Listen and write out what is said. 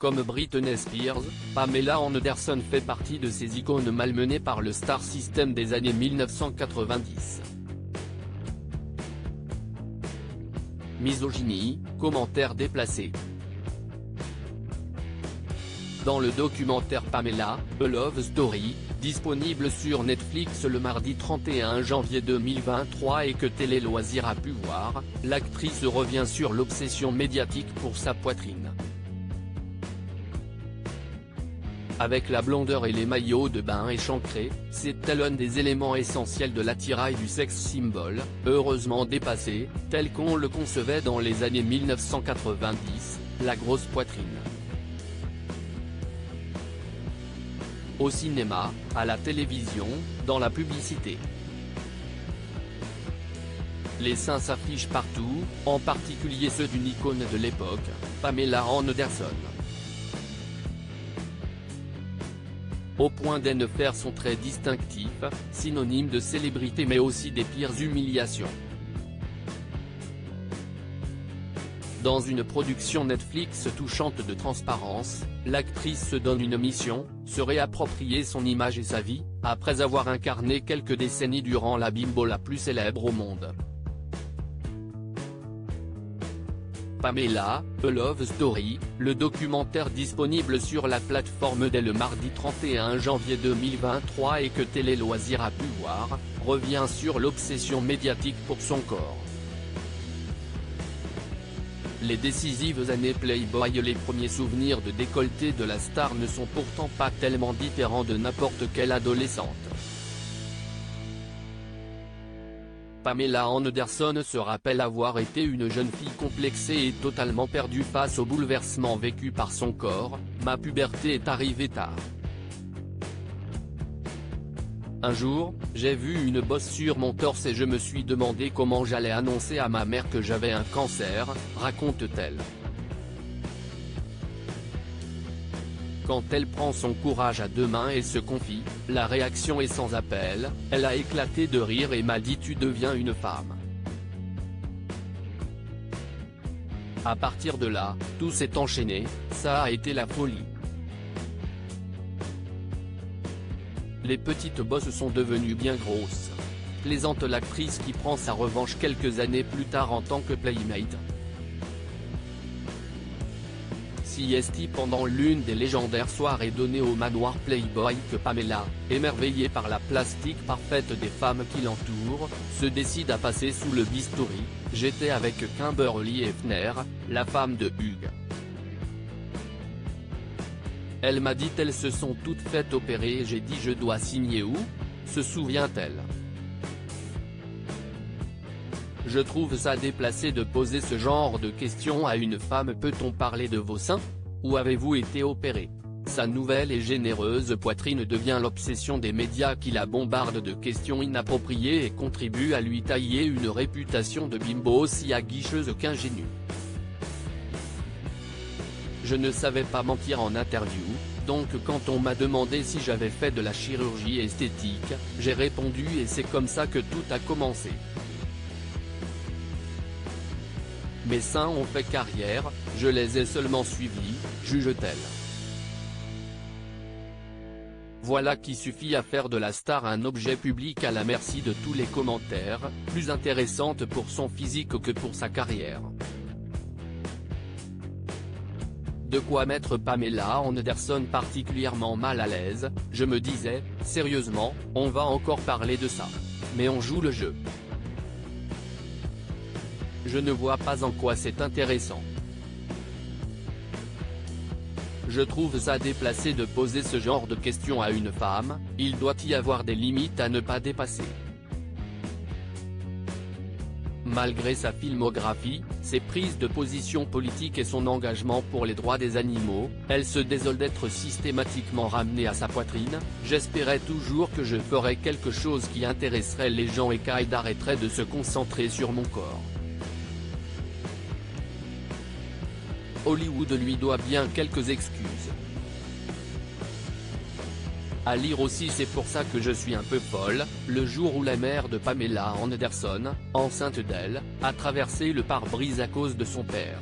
Comme Britney Spears, Pamela Anderson fait partie de ces icônes malmenées par le star system des années 1990. Misogynie, commentaires déplacés. Dans le documentaire Pamela, A Love Story, disponible sur Netflix le mardi 31 janvier 2023 et que Télé Loisirs a pu voir, l'actrice revient sur l'obsession médiatique pour sa poitrine. Avec la blondeur et les maillots de bain échancrés, c'est l'un des éléments essentiels de l'attirail du sex symbol, heureusement dépassé, tel qu'on le concevait dans les années 1990, la grosse poitrine. Au cinéma, à la télévision, dans la publicité. Les seins s'affichent partout, en particulier ceux d'une icône de l'époque, Pamela Anderson. Au point d'en faire son trait distinctif, synonyme de célébrité mais aussi des pires humiliations. Dans une production Netflix touchante de transparence, l'actrice se donne une mission, se réapproprier son image et sa vie, après avoir incarné quelques décennies durant la bimbo la plus célèbre au monde. Pamela, A Love Story, le documentaire disponible sur la plateforme dès le mardi 31 janvier 2023 et que Télé Loisirs a pu voir, revient sur l'obsession médiatique pour son corps. Les décisives années Playboy et les premiers souvenirs de décolleté de la star ne sont pourtant pas tellement différents de n'importe quelle adolescente. Pamela Anderson se rappelle avoir été une jeune fille complexée et totalement perdue face au bouleversement vécu par son corps. Ma puberté est arrivée tard. Un jour, j'ai vu une bosse sur mon torse et je me suis demandé comment j'allais annoncer à ma mère que j'avais un cancer, raconte-t-elle. Quand elle prend son courage à deux mains et se confie, la réaction est sans appel, elle a éclaté de rire et m'a dit « Tu deviens une femme ». À partir de là, tout s'est enchaîné, ça a été la folie. Les petites bosses sont devenues bien grosses. Plaisante l'actrice qui prend sa revanche quelques années plus tard en tant que Playmate. CST pendant l'une des légendaires soirées données au manoir Playboy que Pamela, émerveillée par la plastique parfaite des femmes qui l'entourent, se décide à passer sous le bistouri. J'étais avec Kimberly Hefner, la femme de Hugh. Elle m'a dit elles se sont toutes faites opérer et j'ai dit je dois signer où ? Se souvient-elle. Je trouve ça déplacé de poser ce genre de questions à une femme. Peut-on parler de vos seins ? Ou avez-vous été opéré ? Sa nouvelle et généreuse poitrine devient l'obsession des médias qui la bombardent de questions inappropriées et contribuent à lui tailler une réputation de bimbo aussi aguicheuse qu'ingénue. Je ne savais pas mentir en interview, donc quand on m'a demandé si j'avais fait de la chirurgie esthétique, j'ai répondu et c'est comme ça que tout a commencé. Mes seins ont fait carrière, je les ai seulement suivis, juge-t-elle. Voilà qui suffit à faire de la star un objet public à la merci de tous les commentaires, plus intéressante pour son physique que pour sa carrière. De quoi mettre Pamela Anderson particulièrement mal à l'aise, je me disais, sérieusement, on va encore parler de ça. Mais on joue le jeu. Je ne vois pas en quoi c'est intéressant. Je trouve ça déplacé de poser ce genre de questions à une femme, il doit y avoir des limites à ne pas dépasser. Malgré sa filmographie, ses prises de position politiques et son engagement pour les droits des animaux, elle se désole d'être systématiquement ramenée à sa poitrine. J'espérais toujours que je ferais quelque chose qui intéresserait les gens et qu'elle arrêterait de se concentrer sur mon corps. Hollywood lui doit bien quelques excuses. À lire aussi c'est pour ça que je suis un peu folle, le jour où la mère de Pamela Anderson, enceinte d'elle, a traversé le pare-brise à cause de son père.